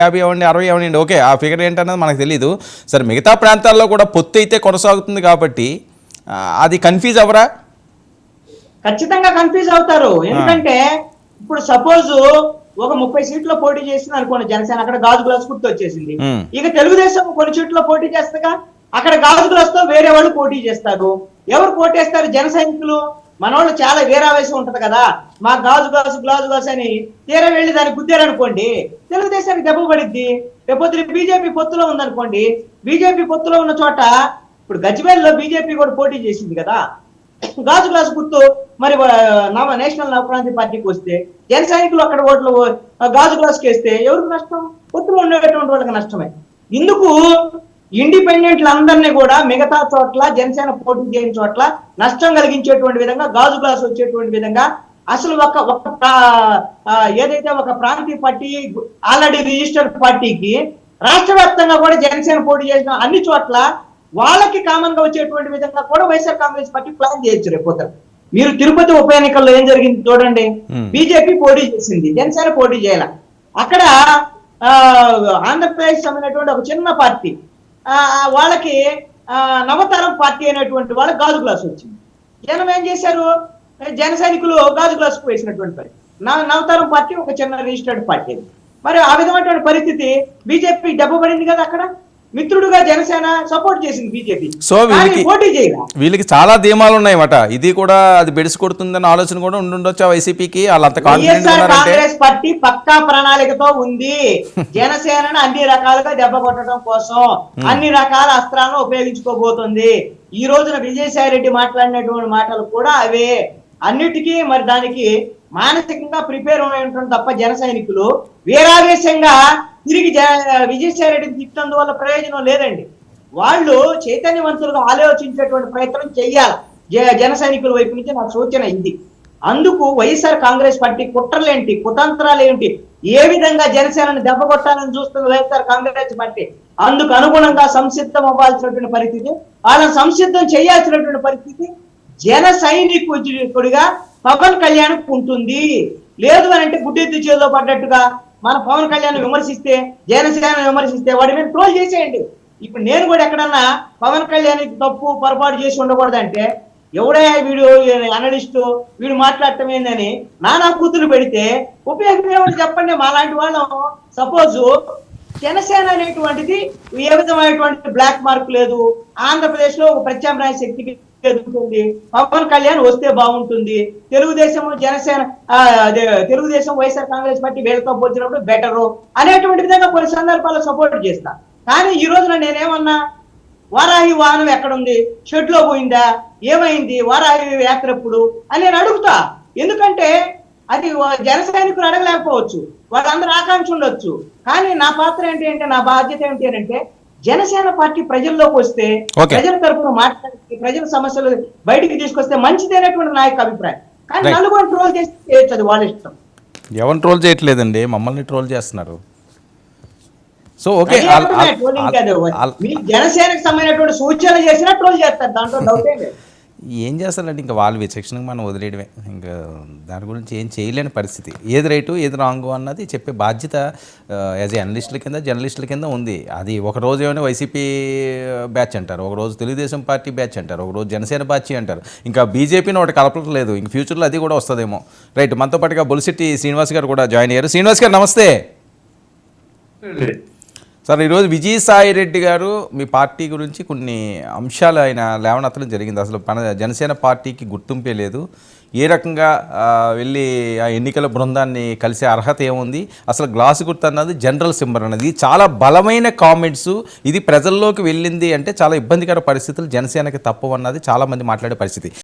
50 అవ్వండి 60 అవ్వండి ఓకే ఆ ఫిగర్ ఏంటన్నది మనకు తెలియదు. సరే మిగతా ప్రాంతాల్లో కూడా పొత్తు అయితే కొనసాగుతుంది కాబట్టి అది కన్ఫ్యూజ్ అవ్వరా? ఖచ్చితంగా కన్ఫ్యూజ్ అవుతారు. ఎందుకంటే ఇప్పుడు సపోజ్ ఒక 30 సీట్లో పోటీ చేసింది అనుకోండి జనసేన, అక్కడ గాజు గ్లాస్ గుర్తు వచ్చేసింది. ఇక తెలుగుదేశం కొన్ని సీట్లో పోటీ చేస్తగా అక్కడ గాజు గ్లాస్ తో వేరే వాళ్ళు పోటీ చేస్తారు. ఎవరు పోటేస్తారు? జన సైనికులు. మన వాళ్ళు చాలా వీరావేశం ఉంటది కదా, మా గాజు గ్లాసు అని తీరా వెళ్ళి దాన్ని గుద్దారనుకోండి తెలుగుదేశానికి దెబ్బ పడిద్ది. రేపొద్దు బీజేపీ పొత్తులో ఉందనుకోండి, బీజేపీ పొత్తులో ఉన్న చోట ఇప్పుడు గజ్వేల్లో బీజేపీ కూడా పోటీ చేసింది కదా, గాజు గ్లాసు గుర్తు మరి నేషనల్ నవక్రాంతి పార్టీకి వస్తే జన సైనికులు అక్కడ ఓట్లు గాజు గ్లాసుకి వేస్తే ఎవరికి నష్టం? పొత్తులో ఉండేటువంటి వాళ్ళకి నష్టమే. ఇందుకు ఇండిపెండెంట్లు అందరినీ కూడా మిగతా చోట్ల జనసేన పోటీ చేయని చోట్ల నష్టం కలిగించేటువంటి విధంగా గాజు గ్లాస్ వచ్చేటువంటి విధంగా అసలు ఏదైతే ఒక ప్రాంతీయ పార్టీ ఆల్రెడీ రిజిస్టర్డ్ పార్టీకి రాష్ట్ర వ్యాప్తంగా కూడా జనసేన పోటీ చేసిన అన్ని చోట్ల వాళ్ళకి కామన్ గా వచ్చేటువంటి విధంగా కూడా వైఎస్ఆర్ కాంగ్రెస్ పార్టీ ప్లాన్ చేయొచ్చు రేపోతారు. మీరు తిరుపతి ఉప ఎన్నికల్లో ఏం జరిగింది చూడండి. బీజేపీ పోటీ చేసింది, జనసేన పోటీ చేయాల. అక్కడ ఆంధ్రప్రదేశ్ సంబంధించినటువంటి ఒక చిన్న పార్టీ వాళ్ళకి నవతరం పార్టీ అనేటువంటి వాళ్ళకి గాజు గ్లాస్ వచ్చింది. జనం ఏం చేశారు? జన సైనికులు గాజు గ్లాసుకు వేసినటువంటి పరిస్థితి. నవతరం పార్టీ ఒక చిన్న రిజిస్టర్డ్ పార్టీ. మరి ఆ విధమైనటువంటి పరిస్థితి బీజేపీ దెబ్బ పడింది కదా. అక్కడ మిత్రుడుగా జనసేన సపోర్ట్ చేసింది బీజేపీ. సో వీళ్ళకి చాలా ధీమాలు ఉన్నాయన్నమాట. ఇది కూడా అది బెడిసి కొడుతుందన్న ఆలోచన కూడా ఉండొచ్చు వైసీపీకి. కాంగ్రెస్ పార్టీ పక్కా ప్రణాళికతో ఉంది. జనసేనను అన్ని రకాలుగా దెబ్బ కొట్టడం కోసం అన్ని రకాల అస్త్రాలను ఉపయోగించుకోబోతుంది. ఈ రోజున విజయసాయి రెడ్డి మాట్లాడినటువంటి మాటలు కూడా అవే. అన్నిటికీ మరి దానికి మానసికంగా ప్రిపేర్ అయినటువంటి తప్ప జన సైనికులు వీరావేశంగా తిరిగి విజయసాయి రెడ్డిని తిట్టినందువల్ల ప్రయోజనం లేదండి. వాళ్ళు చైతన్యవంతులుగా ఆలోచించేటువంటి ప్రయత్నం చెయ్యాలి జన సైనికుల వైపు నుంచి నా సూచన ఇది. అందుకు వైఎస్ఆర్ కాంగ్రెస్ పార్టీ కుట్రలేంటి, కుతంత్రాలు ఏంటి, ఏ విధంగా జనసేనని దెబ్బ కొట్టాలని చూస్తుంది వైఎస్ఆర్ కాంగ్రెస్ పార్టీ, అందుకు అనుగుణంగా సంసిద్ధం అవ్వాల్సినటువంటి పరిస్థితి, వాళ్ళని సంసిద్ధం చేయాల్సినటువంటి పరిస్థితి జన సైనికుడిగా పవన్ కళ్యాణ్ ఉంటుంది. లేదు అని అంటే గుడ్డెత్తి చేతిలో పడ్డట్టుగా మన పవన్ కళ్యాణ్ విమర్శిస్తే, జనసేన విమర్శిస్తే వాడి మీద ట్రోల్ చేసేయండి. ఇప్పుడు నేను కూడా ఎక్కడన్నా పవన్ కళ్యాణ్ తప్పు పొరపాటు చేసి ఉండకూడదంటే ఎవడయ్యా వీడు అనలిస్టు, వీడు మాట్లాడటం ఏందని నానా కూతురు పెడితే ఉపయోగం ఏమిటి చెప్పండి. మాలాంటి వాళ్ళం సపోజ్ జనసేన అనేటువంటిది ఏ విధమైనటువంటి బ్లాక్ మార్క్ లేదు. ఆంధ్రప్రదేశ్ లో ఒక ప్రత్యామ్నాయ శక్తికి ఎదుగుతుంది. పవన్ కళ్యాణ్ వస్తే బాగుంటుంది. తెలుగుదేశం జనసేన తెలుగుదేశం వైఎస్ఆర్ కాంగ్రెస్ పార్టీ వీళ్ళతో పోల్చినప్పుడు బెటరు అనేటువంటి విధంగా కొన్ని సందర్భాల్లో సపోర్ట్ చేస్తా. కానీ ఈ రోజున నేనేమన్నా వారాహి వాహనం ఎక్కడుంది, షెడ్ లో పోయిందా, ఏమైంది, వారాహి యాత్ర ఎప్పుడు అని నేను అడుగుతా. ఎందుకంటే అది జన సైనికులు అడగలేకపోవచ్చు, వాళ్ళందరూ ఆకాంక్ష ఉండొచ్చు. కానీ నా పాత్ర ఏంటి అంటే, నా బాధ్యత ఏంటి అంటే జనసేన పార్టీ ప్రజల్లోకి వస్తే ప్రజల తరఫున మాట్లాడి ప్రజల సమస్యలు బయటికి తీసుకొస్తే మంచిదైనటువంటి నాయక అభిప్రాయం. కానీ నలుగురు ట్రోల్ చేస్తే చేయొచ్చు, అది వాళ్ళ ఇష్టం. ఎవరు ట్రోల్ చేయట్లేదండి, మమ్మల్ని ట్రోల్ చేస్తున్నారు. సో ఓకే, జనసేనకు సంబంధించినటువంటి సూచనలు చేసినా ట్రోల్ చేస్తారు, దాంట్లో డౌటే లేదు. ఏం చేస్తారంటే ఇంకా వాళ్ళ విచక్షణకు మనం వదిలేయడమే. ఇంకా దాని గురించి ఏం చేయలేని పరిస్థితి. ఏది రైటు ఏది రాంగు అన్నది చెప్పే బాధ్యత యాజ్ ఏ అనలిస్టుల కింద జర్నలిస్టుల కింద ఉంది. అది ఒకరోజు ఏమైనా వైసీపీ బ్యాచ్ అంటారు, ఒకరోజు తెలుగుదేశం పార్టీ బ్యాచ్ అంటారు, ఒకరోజు జనసేన పార్టీ అంటారు. ఇంకా బీజేపీని ఒకటి కలపట్లేదు. ఇంక ఫ్యూచర్లో అది కూడా వస్తుందేమో. రైట్, మనతో పాటుగా బొలిశెట్టి శ్రీనివాస్ గారు కూడా జాయిన్ అయ్యారు. శ్రీనివాస్ గారు నమస్తే సార్. ఈరోజు విజయసాయి రెడ్డి గారు మీ పార్టీ గురించి కొన్ని అంశాలు ఆయన లేవనెత్తడం జరిగింది. అసలు జనసేన పార్టీకి గుర్తింపే లేదు, ఏ రకంగా వెళ్ళి ఆ ఎన్నికల బృందాన్ని కలిసే అర్హత ఏముంది, అసలు గ్లాసు గుర్తు అన్నది జనరల్ సింబల్ అన్నది చాలా బలమైన కామెంట్స్. ఇది ప్రజల్లోకి వెళ్ళింది అంటే చాలా ఇబ్బందికర పరిస్థితులు జనసేనకి తప్పవన్నది చాలామంది మాట్లాడే పరిస్థితి.